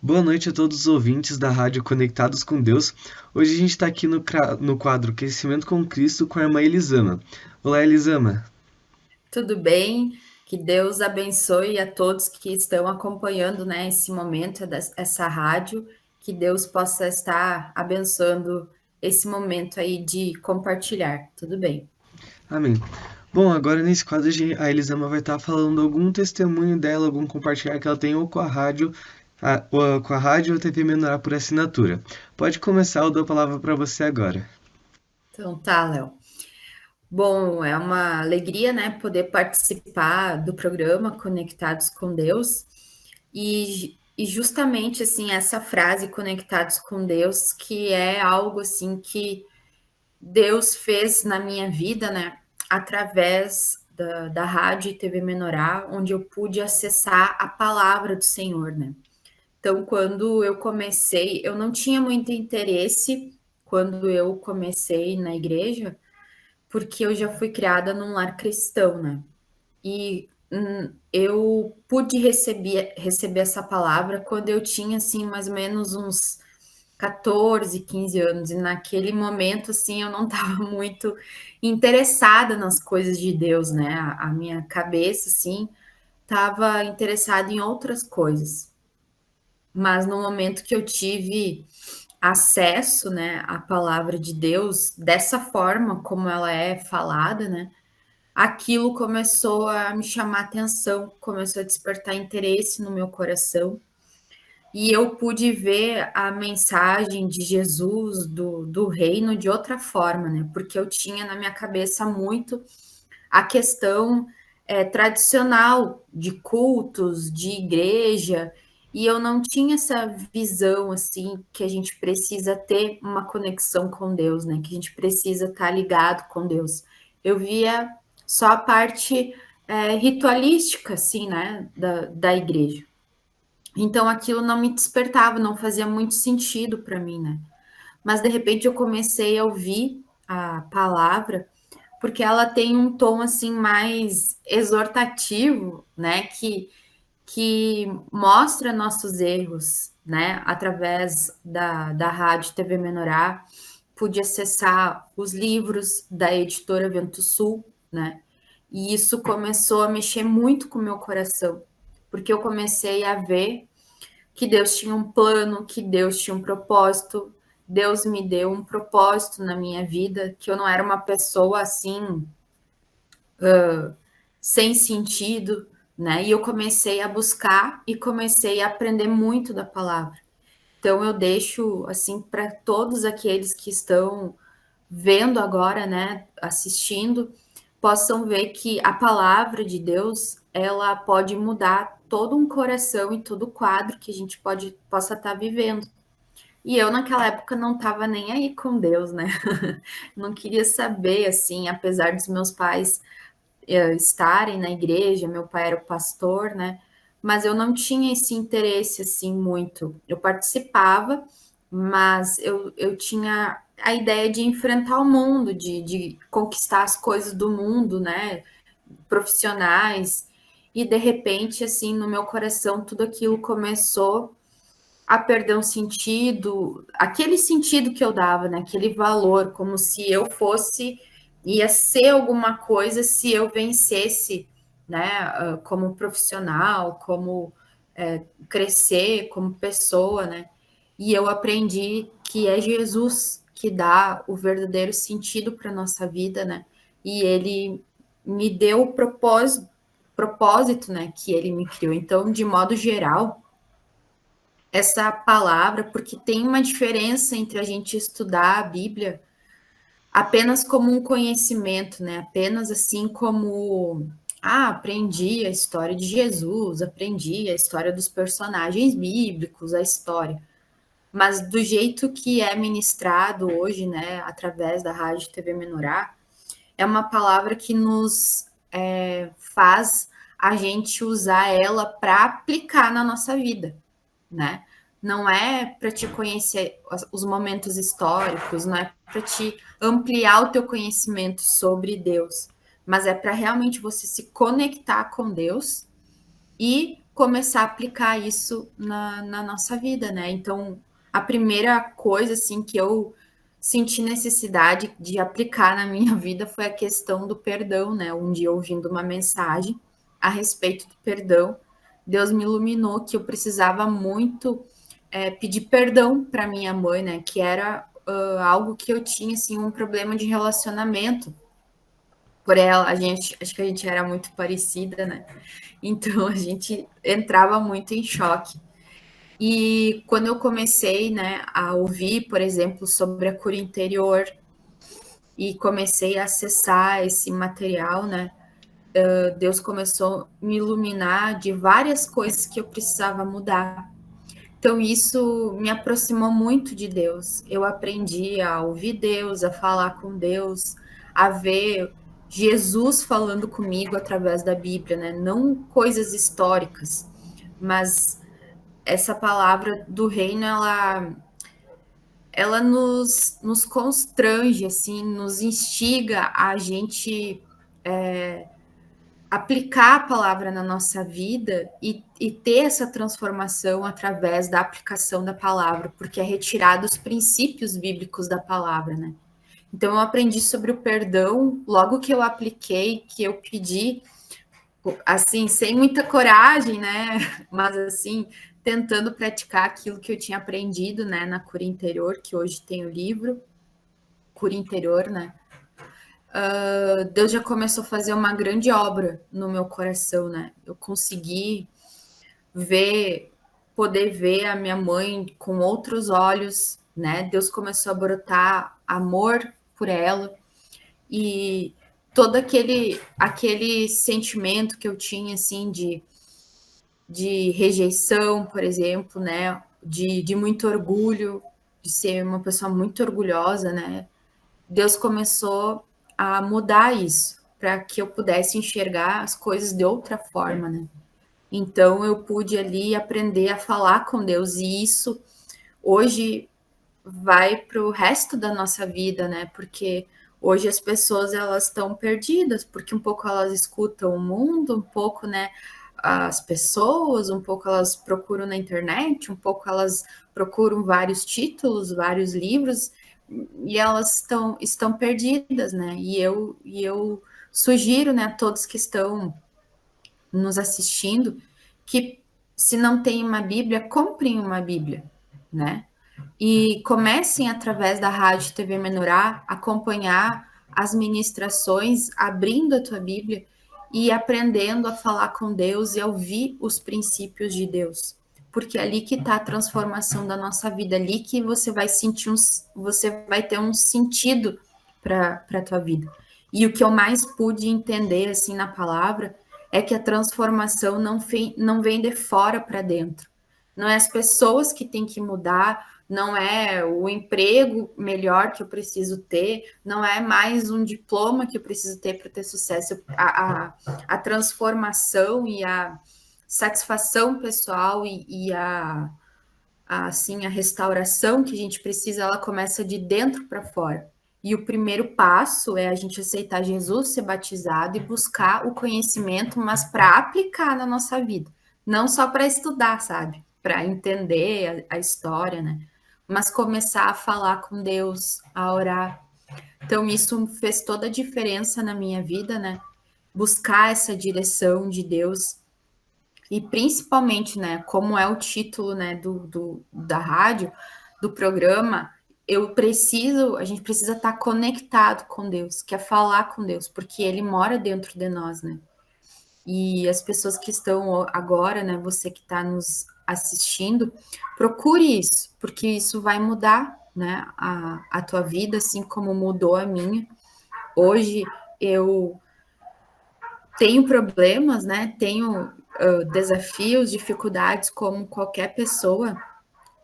Boa noite a todos os ouvintes da Rádio Conectados com Deus. Hoje a gente está aqui no quadro Crescimento com Cristo com a irmã Elisama. Olá, Elisama. Tudo bem? Que Deus abençoe a todos que estão acompanhando, né, esse momento, essa rádio, que Deus possa estar abençoando esse momento aí de compartilhar. Tudo bem? Amém. Bom, agora nesse quadro a Elisama vai estar falando algum testemunho dela, algum compartilhar que ela tem ou com a rádio, ou com a rádio ou TV Menorá por assinatura. Pode começar, eu dou a palavra para você agora. Então tá, Léo. Bom, é uma alegria, né, poder participar do programa Conectados com Deus e justamente assim essa frase Conectados com Deus, que é algo assim que Deus fez na minha vida, né, através da rádio e TV Menorá, onde eu pude acessar a palavra do Senhor, né. Então, quando eu comecei, eu não tinha muito interesse quando eu comecei na igreja, porque eu já fui criada num lar cristão, né. E eu pude receber essa palavra quando eu tinha, assim, mais ou menos uns 14, 15 anos, e naquele momento, assim, eu não estava muito interessada nas coisas de Deus, né? A minha cabeça, assim, estava interessada em outras coisas. Mas no momento que eu tive acesso, né, à palavra de Deus, dessa forma como ela é falada, né? Aquilo começou a me chamar atenção, começou a despertar interesse no meu coração. E eu pude ver a mensagem de Jesus, do reino, de outra forma, né? Porque eu tinha na minha cabeça muito a questão tradicional de cultos, de igreja, e eu não tinha essa visão, assim, que a gente precisa ter uma conexão com Deus, né? Que a gente precisa estar ligado com Deus. Eu via só a parte ritualística, assim, né? Da igreja. Então aquilo não me despertava, não fazia muito sentido para mim, né? Mas de repente eu comecei a ouvir a palavra, porque ela tem um tom assim mais exortativo, né? Que mostra nossos erros, né? Através da Rádio TV Menorá, pude acessar os livros da editora Vento Sul, né? E isso começou a mexer muito com o meu coração, porque eu comecei a ver que Deus tinha um plano, que Deus tinha um propósito. Deus me deu um propósito na minha vida, que eu não era uma pessoa assim, sem sentido, né? E eu comecei a buscar e comecei a aprender muito da palavra. Então eu deixo assim para todos aqueles que estão vendo agora, né, assistindo, possam ver que a palavra de Deus, ela pode mudar todo um coração e todo o quadro que a gente possa estar vivendo. E eu naquela época não estava nem aí com Deus, né? Não queria saber, assim, apesar dos meus pais estarem na igreja, meu pai era o pastor, né? Mas eu não tinha esse interesse, assim, muito. Eu participava, mas eu tinha a ideia de enfrentar o mundo, de conquistar as coisas do mundo, né? Profissionais. E de repente, assim, no meu coração, tudo aquilo começou a perder um sentido, aquele sentido que eu dava, né? Aquele valor, como se eu fosse, ia ser alguma coisa se eu vencesse, né? Como profissional, como crescer como pessoa, né? E eu aprendi que é Jesus que dá o verdadeiro sentido para nossa vida, né? E ele me deu o propósito, né? Que ele me criou. Então, de modo geral, essa palavra, porque tem uma diferença entre a gente estudar a Bíblia apenas como um conhecimento, né? Apenas assim como aprendi a história de Jesus, aprendi a história dos personagens bíblicos, a história. Mas do jeito que é ministrado hoje, né, através da Rádio TV Menorá, é uma palavra que nos faz a gente usar ela para aplicar na nossa vida, né? Não é para te conhecer os momentos históricos, não é para te ampliar o teu conhecimento sobre Deus, mas é para realmente você se conectar com Deus e começar a aplicar isso na nossa vida, né? Então, a primeira coisa, assim, que eu senti necessidade de aplicar na minha vida foi a questão do perdão, né? Um dia ouvindo uma mensagem a respeito do perdão, Deus me iluminou que eu precisava muito pedir perdão para minha mãe, né? Que era algo que eu tinha, assim, um problema de relacionamento por ela. Acho que a gente era muito parecida, né? Então a gente entrava muito em choque. E quando eu comecei, né, a ouvir, por exemplo, sobre a cura interior e comecei a acessar esse material, né, Deus começou a me iluminar de várias coisas que eu precisava mudar. Então isso me aproximou muito de Deus. Eu aprendi a ouvir Deus, a falar com Deus, a ver Jesus falando comigo através da Bíblia, né? Não coisas históricas, mas essa palavra do reino, ela nos constrange, assim, nos instiga a gente aplicar a palavra na nossa vida e ter essa transformação através da aplicação da palavra, porque é retirado os princípios bíblicos da palavra, né? Então eu aprendi sobre o perdão logo que eu apliquei, que eu pedi, assim, sem muita coragem, né? Mas assim, tentando praticar aquilo que eu tinha aprendido, né, na cura interior, que hoje tem o livro Cura Interior, né? Deus já começou a fazer uma grande obra no meu coração, né? Eu consegui ver, poder ver a minha mãe com outros olhos, né? Deus começou a brotar amor por ela e todo aquele sentimento que eu tinha, assim, de rejeição, por exemplo, né? De muito orgulho, de ser uma pessoa muito orgulhosa, né? Deus começou a mudar isso para que eu pudesse enxergar as coisas de outra forma, né? Então eu pude ali aprender a falar com Deus e isso hoje vai para o resto da nossa vida, né? Porque hoje as pessoas elas estão perdidas, porque um pouco elas escutam o mundo, um pouco, né, as pessoas, um pouco elas procuram na internet, um pouco elas procuram vários títulos, vários livros, e elas estão perdidas, né? E eu sugiro, né, a todos que estão nos assistindo que se não tem uma Bíblia, comprem uma Bíblia, né? E comecem através da Rádio TV Menorá acompanhar as ministrações, abrindo a tua Bíblia e aprendendo a falar com Deus e a ouvir os princípios de Deus. Porque é ali que está a transformação da nossa vida, ali que você vai sentir você vai ter um sentido para a tua vida. E o que eu mais pude entender assim na palavra é que a transformação não vem de fora para dentro. Não é as pessoas que têm que mudar, não é o emprego melhor que eu preciso ter, não é mais um diploma que eu preciso ter para ter sucesso. A transformação e a satisfação pessoal assim, a restauração que a gente precisa, ela começa de dentro para fora. E o primeiro passo é a gente aceitar Jesus, ser batizado e buscar o conhecimento, mas para aplicar na nossa vida. Não só para estudar, sabe? Para entender a história, né? Mas começar a falar com Deus, a orar. Então, isso fez toda a diferença na minha vida, né? Buscar essa direção de Deus e principalmente, né, como é o título, né, da rádio, do programa, a gente precisa estar conectado com Deus, quer falar com Deus, porque Ele mora dentro de nós, né? E as pessoas que estão agora, né, você que está nos assistindo, procure isso, porque isso vai mudar, né, a tua vida, assim como mudou a minha. Hoje eu tenho problemas, né? Tenho desafios, dificuldades como qualquer pessoa,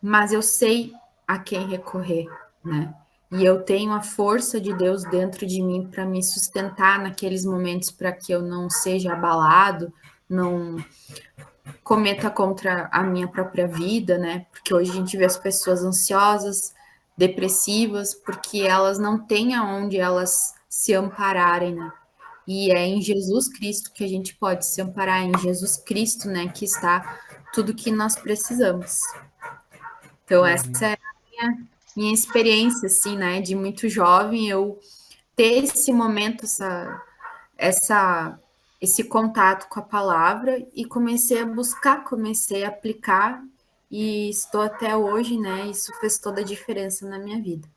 mas eu sei a quem recorrer, né? E eu tenho a força de Deus dentro de mim para me sustentar naqueles momentos para que eu não seja abalado, não cometa contra a minha própria vida, né? Porque hoje a gente vê as pessoas ansiosas, depressivas, porque elas não têm aonde elas se ampararem, né? E é em Jesus Cristo que a gente pode se amparar, em Jesus Cristo, né, que está tudo que nós precisamos. Então, essa Uhum. é a minha experiência, assim, né, de muito jovem, eu ter esse momento, essa, esse contato com a palavra e comecei a buscar, comecei a aplicar e estou até hoje, né, isso fez toda a diferença na minha vida.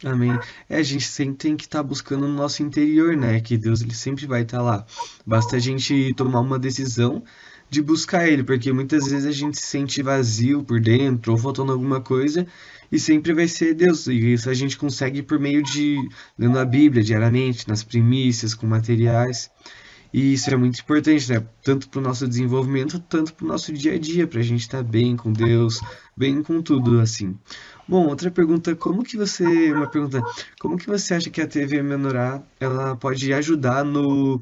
Amém. A gente sempre tem que estar buscando no nosso interior, né? Que Deus ele sempre vai estar lá. Basta a gente tomar uma decisão de buscar Ele, porque muitas vezes a gente se sente vazio por dentro ou faltando alguma coisa, e sempre vai ser Deus. E isso a gente consegue por meio de lendo a Bíblia diariamente, nas primícias, com materiais. E isso é muito importante, né? Tanto para o nosso desenvolvimento, tanto para o nosso dia a dia, para a gente estar bem com Deus, bem com tudo, assim. Bom, outra pergunta, uma pergunta, como que você acha que a TV Menorá, ela pode ajudar no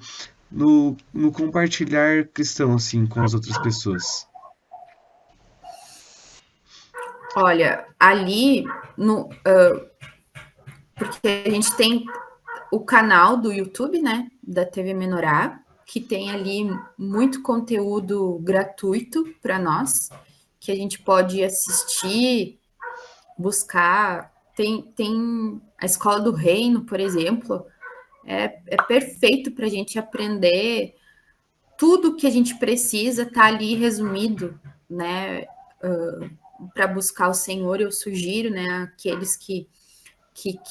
compartilhar cristão, assim, com as outras pessoas? Olha, ali, no, porque a gente tem o canal do YouTube, né, da TV Menorá, que tem ali muito conteúdo gratuito para nós, que a gente pode assistir, buscar. Tem a Escola do Reino, por exemplo, é perfeito para a gente aprender tudo que a gente precisa, tá ali resumido, né? Para buscar o Senhor, eu sugiro, né, aqueles que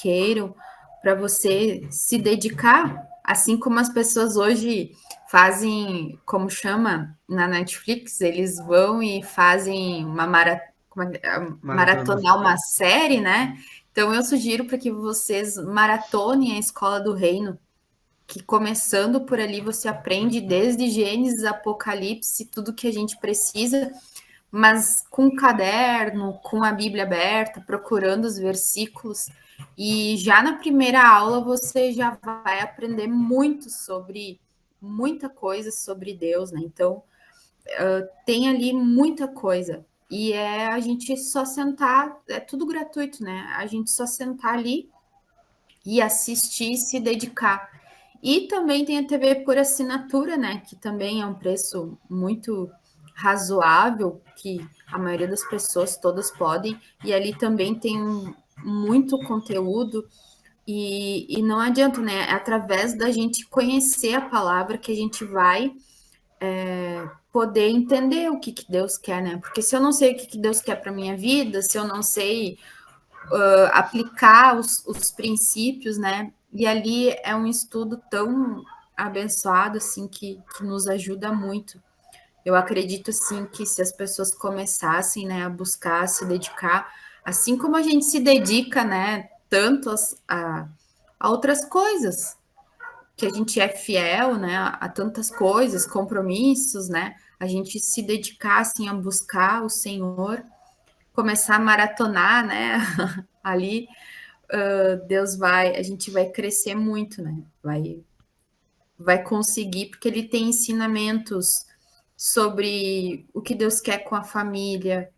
queiram, para você se dedicar, assim como as pessoas hoje fazem, como chama na Netflix, eles vão e fazem uma Maratona. maratonar uma série, né? Então eu sugiro para que vocês maratonem a Escola do Reino, que começando por ali você aprende desde Gênesis, Apocalipse, tudo que a gente precisa, mas com um caderno, com a Bíblia aberta, procurando os versículos. E já na primeira aula você já vai aprender muito sobre muita coisa sobre Deus, né? Então tem ali muita coisa. E é a gente só sentar, é tudo gratuito, né? A gente só sentar ali e assistir e se dedicar. E também tem a TV por assinatura, né? Que também é um preço muito razoável, que a maioria das pessoas todas podem, e ali também tem muito conteúdo, e não adianta, né? É através da gente conhecer a palavra que a gente vai poder entender o que Deus quer, né? Porque se eu não sei o que Deus quer para minha vida, se eu não sei aplicar os princípios, né? E ali é um estudo tão abençoado, assim, que nos ajuda muito. Eu acredito, assim, que se as pessoas começassem, né, a buscar, a se dedicar, assim como a gente se dedica, né, tanto a outras coisas, que a gente é fiel, né, a tantas coisas, compromissos, né, a gente se dedicar, assim, a buscar o Senhor, começar a maratonar, né, ali, Deus vai, a gente vai crescer muito, né? Vai conseguir, porque ele tem ensinamentos sobre o que Deus quer com a família,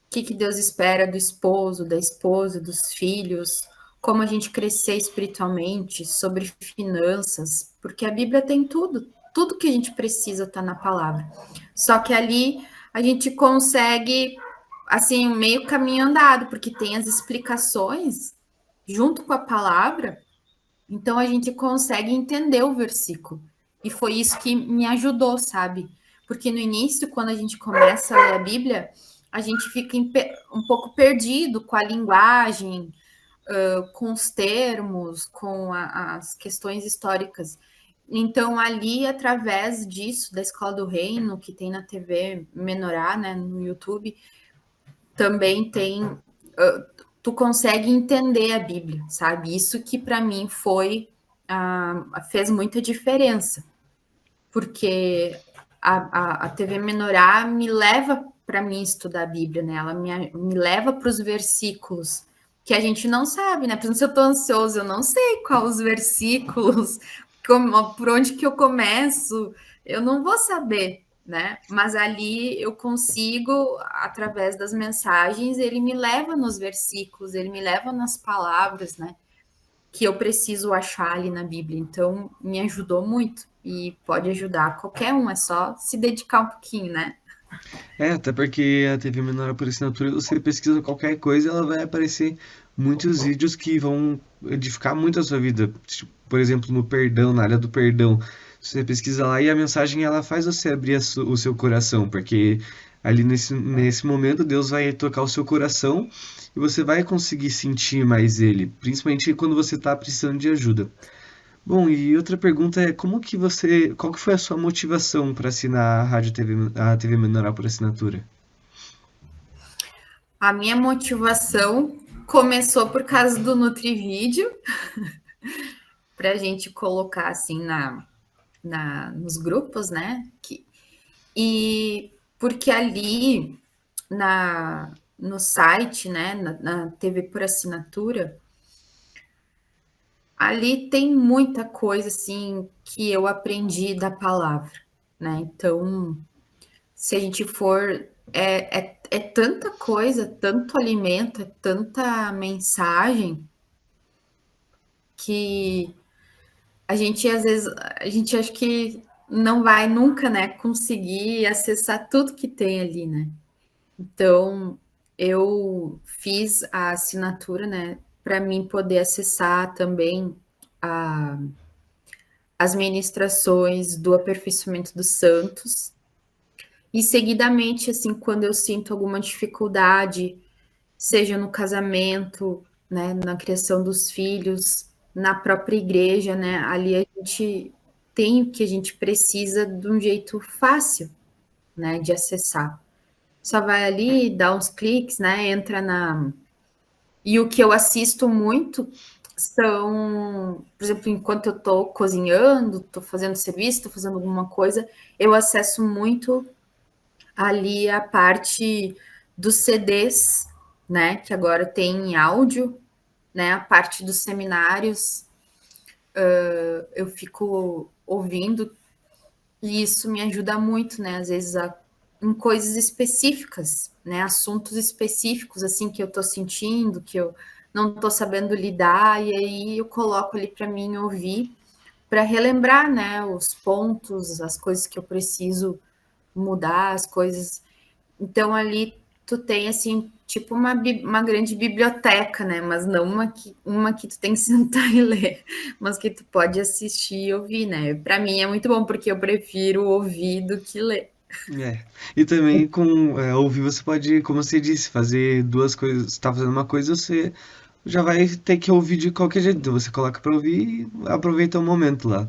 o que Deus espera do esposo, da esposa, dos filhos, como a gente crescer espiritualmente, sobre finanças, porque a Bíblia tem tudo, tudo que a gente precisa está na palavra. Só que ali a gente consegue, assim, meio caminho andado, porque tem as explicações junto com a palavra, então a gente consegue entender o versículo. E foi isso que me ajudou, sabe? Porque no início, quando a gente começa a ler a Bíblia, a gente fica um pouco perdido com a linguagem, com os termos, com as questões históricas. Então, ali, através disso, da Escola do Reino, que tem na TV Menorá, né, no YouTube, também tem. Tu consegue entender a Bíblia, sabe? Isso que para mim foi. Fez muita diferença, porque a TV Menorá me leva para mim estudar a Bíblia, né? Ela me leva para os versículos que a gente não sabe, né? Por exemplo, se eu estou ansioso, eu não sei quais os versículos, por onde que eu começo, eu não vou saber, né? Mas ali eu consigo, através das mensagens, ele me leva nos versículos, ele me leva nas palavras, né? que eu preciso achar ali na Bíblia. Então, me ajudou muito e pode ajudar qualquer um, é só se dedicar um pouquinho, né? Até porque a TV menor por assinatura, você pesquisa qualquer coisa, ela vai aparecer muitos vídeos que vão edificar muito a sua vida. Tipo, por exemplo, no perdão, na área do perdão. Você pesquisa lá e a mensagem ela faz você abrir o seu coração, porque ali nesse momento Deus vai tocar o seu coração e você vai conseguir sentir mais ele, principalmente quando você está precisando de ajuda. Bom, e outra pergunta é qual que foi a sua motivação para assinar a Rádio TV, a TV Menoral por assinatura? A minha motivação começou por causa do Nutrivídeo, para a gente colocar assim nos grupos, né? E porque ali no site, né, na TV por assinatura, ali tem muita coisa assim que eu aprendi da palavra, né? Então, se a gente for, é tanta coisa, tanto alimento, é tanta mensagem que a gente às vezes a gente acha que não vai nunca, né, conseguir acessar tudo que tem ali, né? Então, eu fiz a assinatura, né, para mim poder acessar também a, as ministrações do aperfeiçoamento dos santos. E seguidamente, assim, quando eu sinto alguma dificuldade, seja no casamento, né, na criação dos filhos, na própria igreja, né, ali a gente tem o que a gente precisa de um jeito fácil, né, de acessar. Só vai ali, dá uns cliques, né, entra na... E o que eu assisto muito são, por exemplo, enquanto eu estou cozinhando, estou fazendo serviço, estou fazendo alguma coisa, eu acesso muito ali a parte dos CDs, né, que agora tem áudio, né, a parte dos seminários, eu fico ouvindo e isso me ajuda muito, né, às vezes em coisas específicas, né, assuntos específicos, assim, que eu tô sentindo, que eu não tô sabendo lidar, e aí eu coloco ali para mim ouvir, para relembrar, né, os pontos, as coisas que eu preciso mudar, as coisas. Então ali tu tem assim, tipo uma grande biblioteca, né? Mas não uma que tu tem que sentar e ler, mas que tu pode assistir e ouvir, né? Para mim é muito bom, porque eu prefiro ouvir do que ler. É. E também com ouvir você pode, como você disse, fazer duas coisas. Você tá fazendo uma coisa, você já vai ter que ouvir de qualquer jeito. Então você coloca para ouvir e aproveita o momento lá.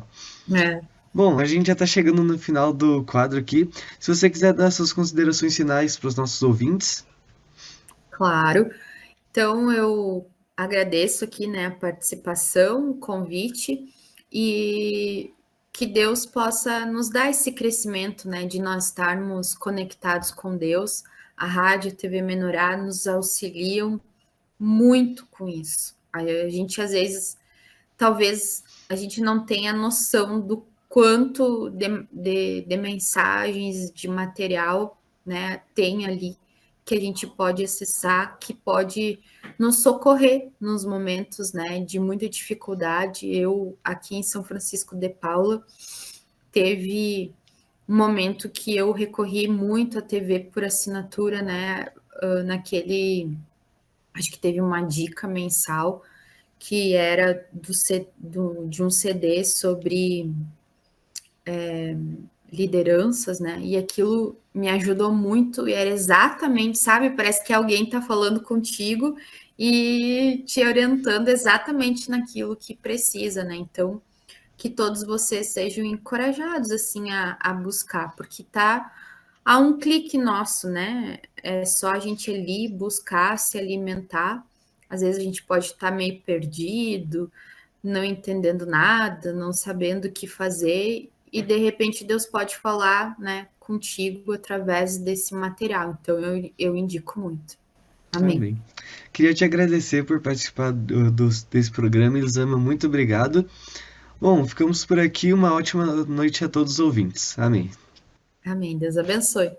É, Bom, a gente já está chegando no final do quadro aqui. Se você quiser dar suas considerações finais para os nossos ouvintes. claro. Então eu agradeço aqui, né, a participação, o convite e que Deus possa nos dar esse crescimento, né, de nós estarmos conectados com Deus. A rádio, a TV Menorá nos auxiliam muito com isso. Aí a gente às vezes, talvez a gente não tenha noção do quanto de mensagens, de material, né, tem ali que a gente pode acessar, que pode nos socorrer nos momentos, né, de muita dificuldade. Eu aqui em São Francisco de Paula teve um momento que eu recorri muito à TV por assinatura, né, naquele, acho que teve uma dica mensal que era de um CD sobre lideranças, né? E aquilo me ajudou muito e era exatamente, sabe? Parece que alguém está falando contigo e te orientando exatamente naquilo que precisa, né? Então, que todos vocês sejam encorajados, assim, a buscar, porque tá a um clique nosso, né? É só a gente ali buscar, se alimentar. Às vezes a gente pode estar meio perdido, não entendendo nada, não sabendo o que fazer, e de repente Deus pode falar, né, contigo através desse material. Então eu indico muito. Amém. Amém. Queria te agradecer por participar desse programa, Elisama. Muito obrigado. Bom, ficamos por aqui. Uma ótima noite a todos os ouvintes. Amém. Amém. Deus abençoe.